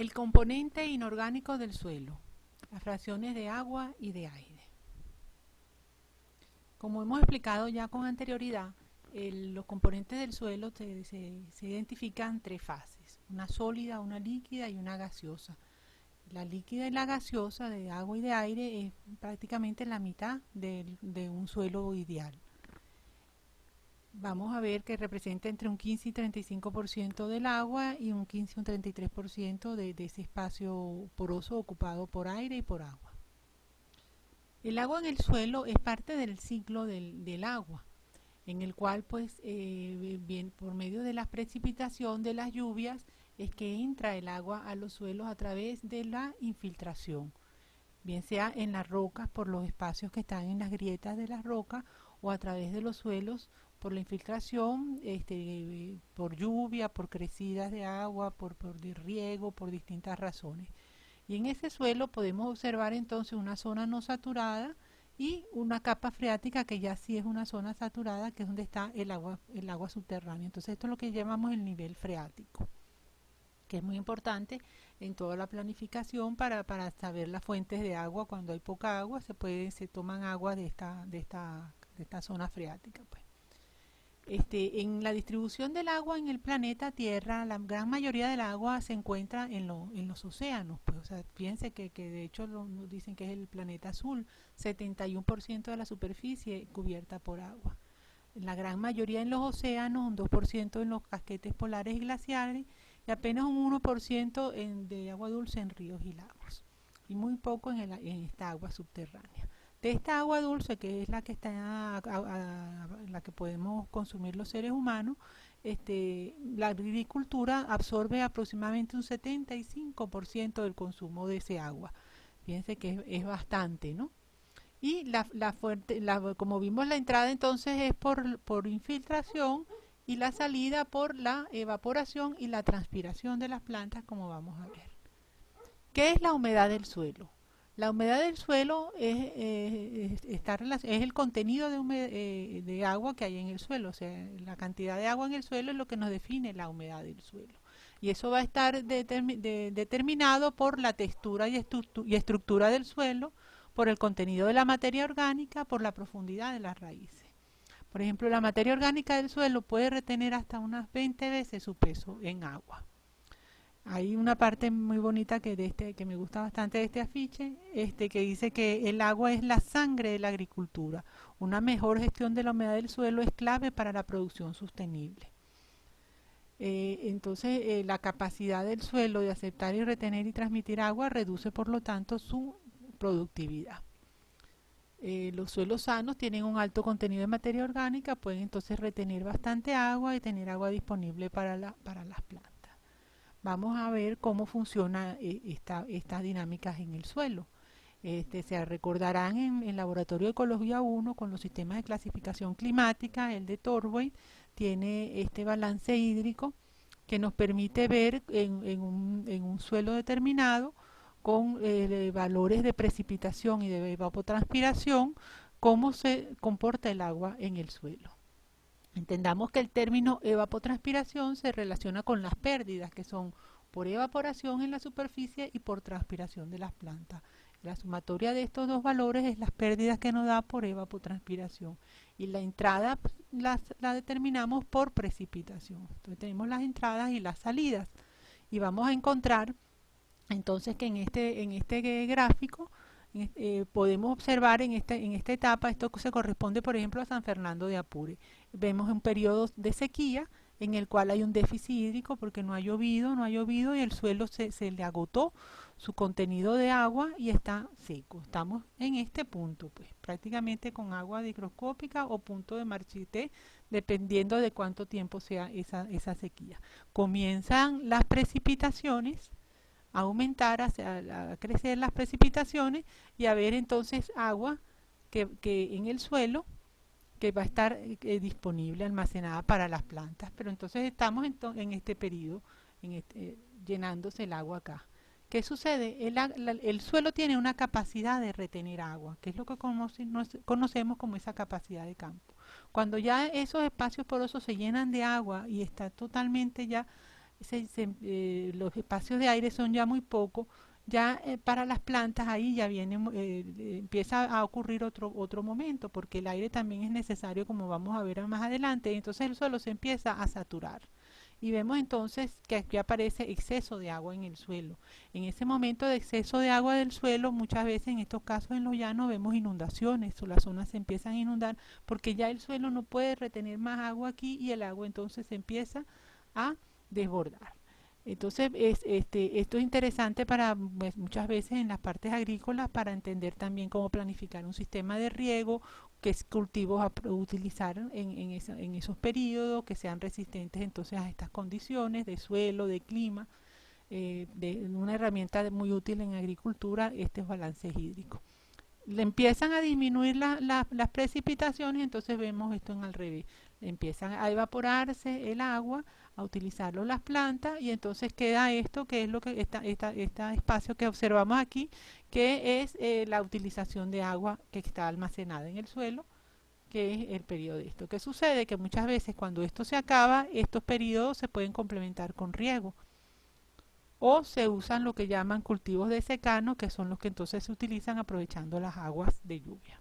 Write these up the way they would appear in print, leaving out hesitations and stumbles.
El componente inorgánico del suelo, las fracciones de agua y de aire. Como hemos explicado ya con anterioridad, los componentes del suelo se identifican en tres fases: una sólida, una líquida y una gaseosa. La líquida y la gaseosa de agua y de aire es prácticamente la mitad de un suelo ideal. Vamos a ver que representa entre un 15 y 35% del agua y un 15 y un 33% de ese espacio poroso ocupado por aire y por agua. El agua en el suelo es parte del ciclo del agua, en el cual pues bien, por medio de la precipitación de las lluvias es que entra el agua a los suelos a través de la infiltración, bien sea en las rocas por los espacios que están en las grietas de las rocas o a través de los suelos por la infiltración, por lluvia, por crecidas de agua, por riego, por distintas razones. Y en ese suelo podemos observar entonces una zona no saturada y una capa freática que ya sí es una zona saturada, que es donde está el agua subterránea. Entonces esto es lo que llamamos el nivel freático, que es muy importante en toda la planificación para saber las fuentes de agua. Cuando hay poca agua se toman agua de esta zona freática, pues. En la distribución del agua en el planeta Tierra, la gran mayoría del agua se encuentra en los océanos. Pues, o sea, fíjense que de hecho nos dicen que es el planeta azul, 71% de la superficie cubierta por agua. La gran mayoría en los océanos, un 2% en los casquetes polares y glaciares, y apenas un 1% de agua dulce en ríos y lagos, y muy poco en esta agua subterránea. De esta agua dulce, que es la que la que podemos consumir los seres humanos, la agricultura absorbe aproximadamente un 75% del consumo de ese agua. Fíjense que es bastante, ¿no? Y como vimos, la entrada entonces es por infiltración y la salida por la evaporación y la transpiración de las plantas, como vamos a ver. ¿Qué es la humedad del suelo? La humedad del suelo es el contenido de agua que hay en el suelo. O sea, la cantidad de agua en el suelo es lo que nos define la humedad del suelo. Y eso va a estar determinado por la textura y estructura del suelo, por el contenido de la materia orgánica, por la profundidad de las raíces. Por ejemplo, la materia orgánica del suelo puede retener hasta unas 20 veces su peso en agua. Hay una parte muy bonita que me gusta bastante de este afiche, que dice que el agua es la sangre de la agricultura. Una mejor gestión de la humedad del suelo es clave para la producción sostenible. Entonces, la capacidad del suelo de aceptar y retener y transmitir agua reduce, por lo tanto, su productividad. Los suelos sanos tienen un alto contenido de materia orgánica, pueden entonces retener bastante agua y tener agua disponible para las plantas. Vamos a ver cómo funcionan estas dinámicas en el suelo. Se recordarán en Laboratorio de Ecología 1 con los sistemas de clasificación climática, el de Torway tiene este balance hídrico que nos permite ver en un suelo determinado con valores de precipitación y de evapotranspiración cómo se comporta el agua en el suelo. Entendamos que el término evapotranspiración se relaciona con las pérdidas, que son por evaporación en la superficie y por transpiración de las plantas. La sumatoria de estos dos valores es las pérdidas que nos da por evapotranspiración. Y la entrada la determinamos por precipitación. Entonces tenemos las entradas y las salidas. Y vamos a encontrar entonces que en este gráfico podemos observar en esta etapa, esto se corresponde por ejemplo a San Fernando de Apure. Vemos un periodo de sequía en el cual hay un déficit hídrico porque no ha llovido y el suelo se le agotó su contenido de agua y está seco. Estamos en este punto, pues prácticamente con agua microscópica o punto de marchité, dependiendo de cuánto tiempo sea esa sequía. Comienzan las precipitaciones a aumentar, a crecer las precipitaciones y a ver entonces agua que en el suelo que va a estar disponible, almacenada para las plantas. Pero entonces estamos en este periodo, llenándose el agua acá. ¿Qué sucede? El suelo tiene una capacidad de retener agua, que es lo que conocemos como esa capacidad de campo. Cuando ya esos espacios porosos se llenan de agua y está totalmente ya los espacios de aire son ya muy pocos, ya para las plantas ahí ya viene, empieza a ocurrir otro momento, porque el aire también es necesario, como vamos a ver más adelante, y entonces el suelo se empieza a saturar. Y vemos entonces que aquí aparece exceso de agua en el suelo. En ese momento de exceso de agua del suelo, muchas veces en estos casos en los llanos vemos inundaciones, o las zonas se empiezan a inundar porque ya el suelo no puede retener más agua aquí y el agua entonces se empieza a desbordar. Entonces, esto es interesante para pues, muchas veces en las partes agrícolas para entender también cómo planificar un sistema de riego, qué cultivos a utilizar en esos periodos, que sean resistentes entonces a estas condiciones de suelo, de clima. De una herramienta muy útil en agricultura, este balance hídrico. Le empiezan a disminuir las precipitaciones, entonces vemos esto en al revés. Empiezan a evaporarse el agua, a utilizarlo las plantas y entonces queda esto que es lo que este espacio que observamos aquí, que es la utilización de agua que está almacenada en el suelo, que es el periodo de esto. ¿Qué sucede? Que muchas veces cuando esto se acaba, estos periodos se pueden complementar con riego o se usan lo que llaman cultivos de secano, que son los que entonces se utilizan aprovechando las aguas de lluvia.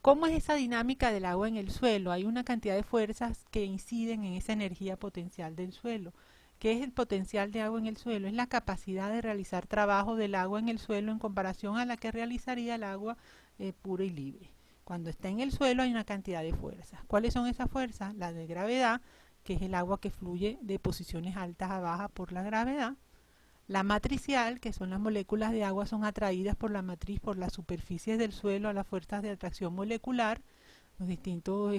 ¿Cómo es esa dinámica del agua en el suelo? Hay una cantidad de fuerzas que inciden en esa energía potencial del suelo. ¿Qué es el potencial de agua en el suelo? Es la capacidad de realizar trabajo del agua en el suelo en comparación a la que realizaría el agua pura y libre. Cuando está en el suelo hay una cantidad de fuerzas. ¿Cuáles son esas fuerzas? La de gravedad, que es el agua que fluye de posiciones altas a bajas por la gravedad. La matricial, que son las moléculas de agua, son atraídas por la matriz, por las superficies del suelo a las fuerzas de atracción molecular. Los distintos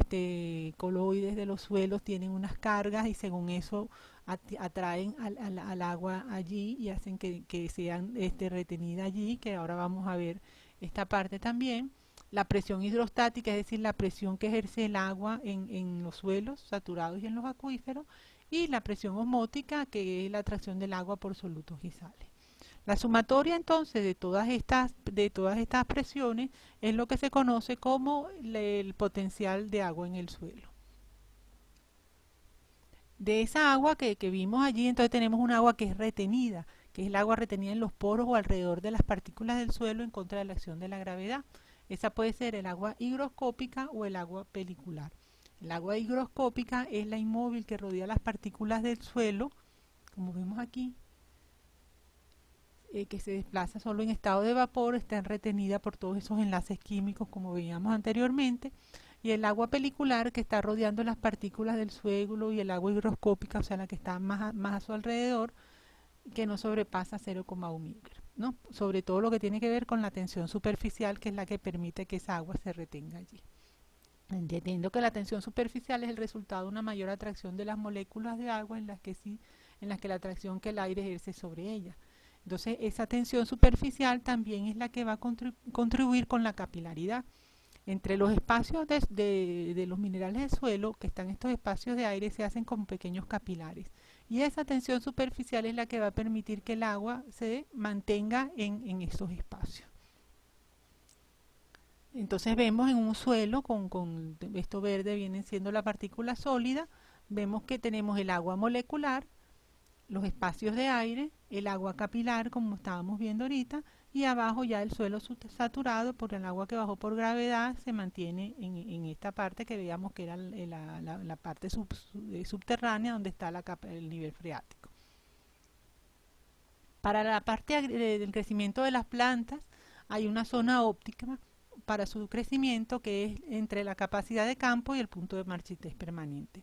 coloides de los suelos tienen unas cargas y según eso atraen al agua allí y hacen que sean retenidas allí, que ahora vamos a ver esta parte también. La presión hidrostática, es decir, la presión que ejerce el agua en los suelos saturados y en los acuíferos, y la presión osmótica, que es la atracción del agua por solutos y sales. La sumatoria entonces de todas estas presiones es lo que se conoce como el potencial de agua en el suelo. De esa agua que vimos allí, entonces tenemos un agua que es retenida, que es el agua retenida en los poros o alrededor de las partículas del suelo en contra de la acción de la gravedad. Esa puede ser el agua higroscópica o el agua pelicular. El agua higroscópica es la inmóvil que rodea las partículas del suelo, como vemos aquí, que se desplaza solo en estado de vapor, está retenida por todos esos enlaces químicos como veíamos anteriormente, y el agua pelicular que está rodeando las partículas del suelo y el agua higroscópica, o sea la que está más a su alrededor, que no sobrepasa 0,1 micro, ¿no? Sobre todo lo que tiene que ver con la tensión superficial, que es la que permite que esa agua se retenga allí. Entendiendo que la tensión superficial es el resultado de una mayor atracción de las moléculas de agua en las que la atracción que el aire ejerce sobre ellas. Entonces, esa tensión superficial también es la que va a contribuir con la capilaridad. Entre los espacios de los minerales del suelo, que están estos espacios de aire, se hacen como pequeños capilares. Y esa tensión superficial es la que va a permitir que el agua se mantenga en estos espacios. Entonces vemos en un suelo con esto verde viene siendo la partícula sólida, vemos que tenemos el agua molecular, los espacios de aire, el agua capilar como estábamos viendo ahorita, y abajo ya el suelo saturado por el agua que bajó por gravedad se mantiene en esta parte que veíamos que era la parte subterránea donde está el nivel freático. Para la parte del crecimiento de las plantas hay una zona óptima para su crecimiento, que es entre la capacidad de campo y el punto de marchitez permanente.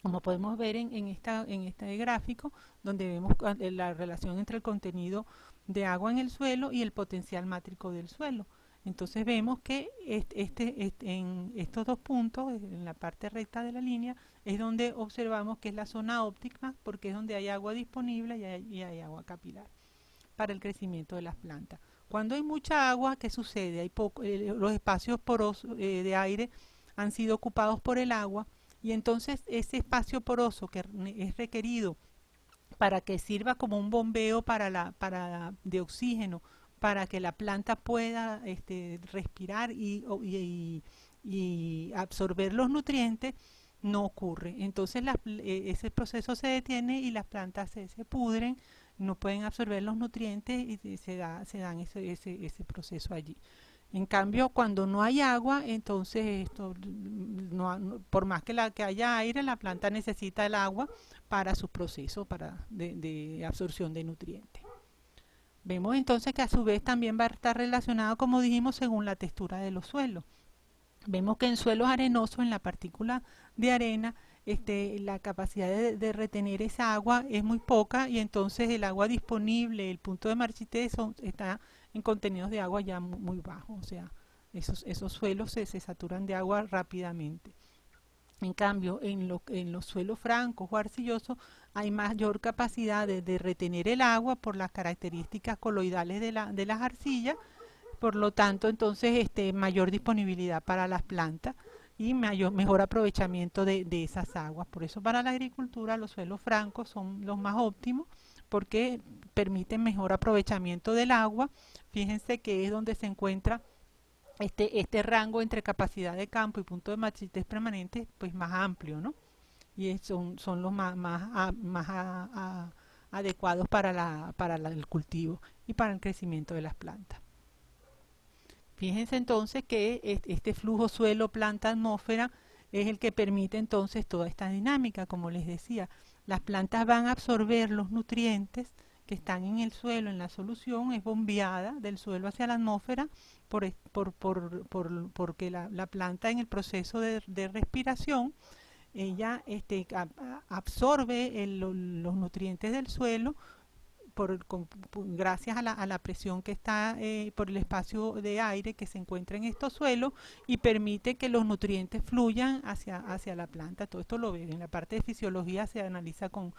Como podemos ver en este gráfico, donde vemos la relación entre el contenido de agua en el suelo y el potencial mátrico del suelo. Entonces vemos que en estos dos puntos, en la parte recta de la línea, es donde observamos que es la zona óptima, porque es donde hay agua disponible y hay agua capilar para el crecimiento de las plantas. Cuando hay mucha agua, ¿qué sucede? Hay los espacios porosos de aire han sido ocupados por el agua y entonces ese espacio poroso que es requerido para que sirva como un bombeo de oxígeno para que la planta pueda respirar y absorber los nutrientes, no ocurre. Entonces ese proceso se detiene y las plantas se pudren, no pueden absorber los nutrientes y se dan ese proceso allí. En cambio, cuando no hay agua, entonces por más que haya aire, la planta necesita el agua para su proceso de absorción de nutrientes. Vemos entonces que a su vez también va a estar relacionado, como dijimos, según la textura de los suelos. Vemos que en suelos arenosos, en la partícula de arena, la capacidad de retener esa agua es muy poca y entonces el agua disponible, el punto de marchitez está en contenidos de agua ya muy bajos, o sea, esos suelos se saturan de agua rápidamente. En cambio, en los suelos francos o arcillosos hay mayor capacidad de retener el agua por las características coloidales de las arcillas, por lo tanto, entonces, mayor disponibilidad para las plantas y mejor aprovechamiento de esas aguas. Por eso para la agricultura los suelos francos son los más óptimos porque permiten mejor aprovechamiento del agua. Fíjense que es donde se encuentra este rango entre capacidad de campo y punto de marchitez permanente, pues más amplio, ¿no? Y son los adecuados para el cultivo y para el crecimiento de las plantas. Fíjense entonces que este flujo suelo-planta-atmósfera es el que permite entonces toda esta dinámica, como les decía. Las plantas van a absorber los nutrientes que están en el suelo, en la solución, es bombeada del suelo hacia la atmósfera porque la planta en el proceso de respiración, ella absorbe los nutrientes del suelo gracias a la presión que está por el espacio de aire que se encuentra en estos suelos y permite que los nutrientes fluyan hacia la planta. Todo esto lo ven. En la parte de fisiología se analiza con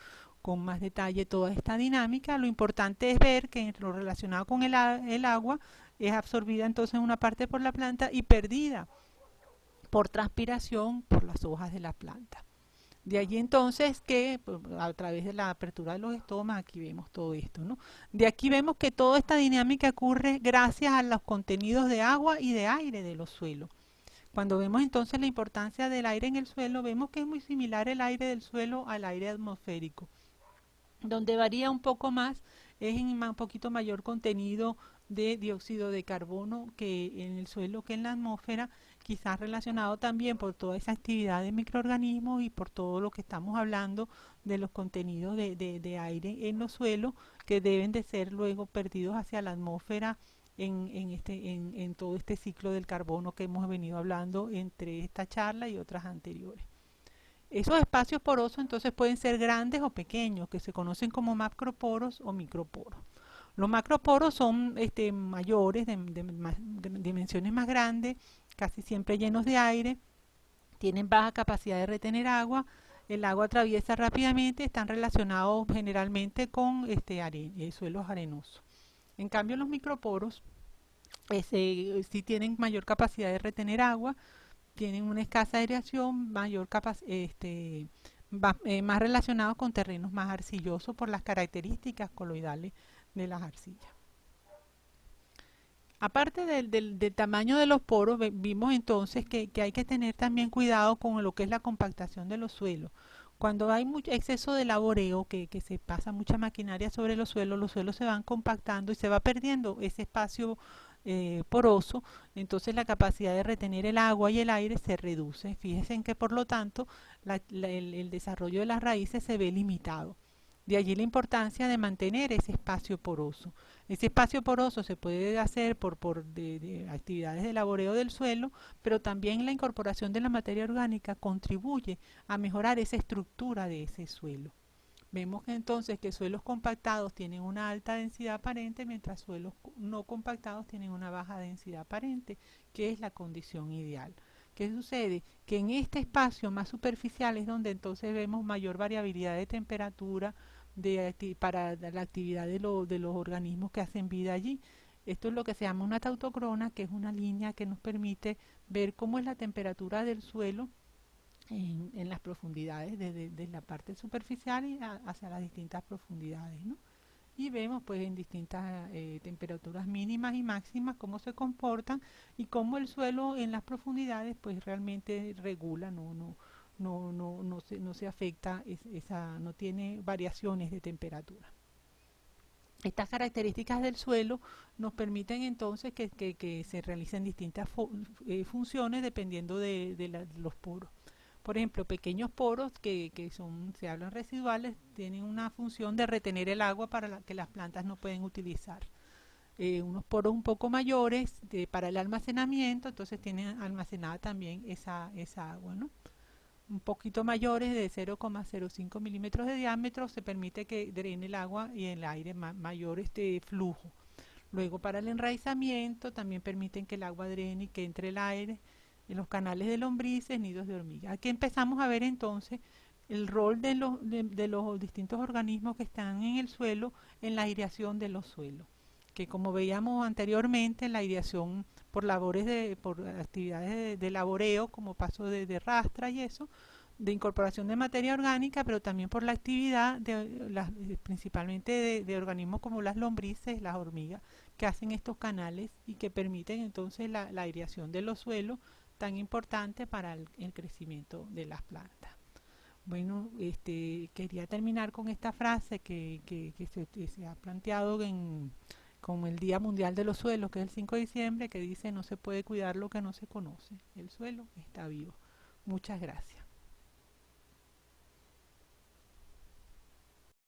más detalle toda esta dinámica. Lo importante es ver que lo relacionado con el agua es absorbida entonces en una parte por la planta y perdida por transpiración por las hojas de la planta. De allí entonces que a través de la apertura de los estomas aquí vemos todo esto, ¿no? De aquí vemos que toda esta dinámica ocurre gracias a los contenidos de agua y de aire de los suelos. Cuando vemos entonces la importancia del aire en el suelo, vemos que es muy similar el aire del suelo al aire atmosférico. Donde varía un poco más es en un poquito mayor contenido de dióxido de carbono que en el suelo que en la atmósfera, quizás relacionado también por toda esa actividad de microorganismos y por todo lo que estamos hablando de los contenidos de aire en los suelos que deben de ser luego perdidos hacia la atmósfera en todo este ciclo del carbono que hemos venido hablando entre esta charla y otras anteriores. Esos espacios porosos entonces pueden ser grandes o pequeños, que se conocen como macroporos o microporos. Los macroporos son mayores, de dimensiones más grandes, casi siempre llenos de aire, tienen baja capacidad de retener agua, el agua atraviesa rápidamente, están relacionados generalmente con suelos arenosos. En cambio los microporos sí tienen mayor capacidad de retener agua, tienen una escasa aireación, más relacionados con terrenos más arcillosos por las características coloidales de las arcillas. Aparte del tamaño de los poros, vimos entonces que hay que tener también cuidado con lo que es la compactación de los suelos. Cuando hay mucho exceso de laboreo, que se pasa mucha maquinaria sobre los suelos se van compactando y se va perdiendo ese espacio poroso, entonces la capacidad de retener el agua y el aire se reduce. Fíjense en que por lo tanto el desarrollo de las raíces se ve limitado. De allí la importancia de mantener ese espacio poroso. Ese espacio poroso se puede hacer de actividades de laboreo del suelo, pero también la incorporación de la materia orgánica contribuye a mejorar esa estructura de ese suelo. Vemos que entonces que suelos compactados tienen una alta densidad aparente, mientras suelos no compactados tienen una baja densidad aparente, que es la condición ideal. ¿Qué sucede? Que en este espacio más superficial es donde entonces vemos mayor variabilidad de temperatura para la actividad de los organismos que hacen vida allí. Esto es lo que se llama una tautocrona, que es una línea que nos permite ver cómo es la temperatura del suelo en las profundidades, desde la parte superficial y hacia las distintas profundidades, ¿no? Y vemos pues en distintas temperaturas mínimas y máximas cómo se comportan y cómo el suelo en las profundidades pues realmente regula, no se afecta, no tiene variaciones de temperatura. Estas características del suelo nos permiten entonces que se realicen distintas funciones dependiendo de los poros. Por ejemplo, pequeños poros se hablan residuales, tienen una función de retener el agua para que las plantas no pueden utilizar. Unos poros un poco mayores para el almacenamiento, entonces tienen almacenada también esa agua, ¿no? Un poquito mayores de 0,05 milímetros de diámetro se permite que drene el agua y el aire mayor flujo. Luego para el enraizamiento también permiten que el agua drene y que entre el aire en los canales de lombrices, nidos de hormigas. Aquí empezamos a ver entonces el rol de los distintos organismos que están en el suelo en la aireación de los suelos, que como veíamos anteriormente, la aireación por actividades de laboreo, como paso de rastra y eso, de incorporación de materia orgánica, pero también por la actividad principalmente de organismos como las lombrices, las hormigas, que hacen estos canales y que permiten entonces la aireación de los suelos, tan importante para el crecimiento de las plantas. Bueno, quería terminar con esta frase que se ha planteado como el Día Mundial de los Suelos, que es el 5 de diciembre, que dice: no se puede cuidar lo que no se conoce. El suelo está vivo. Muchas gracias.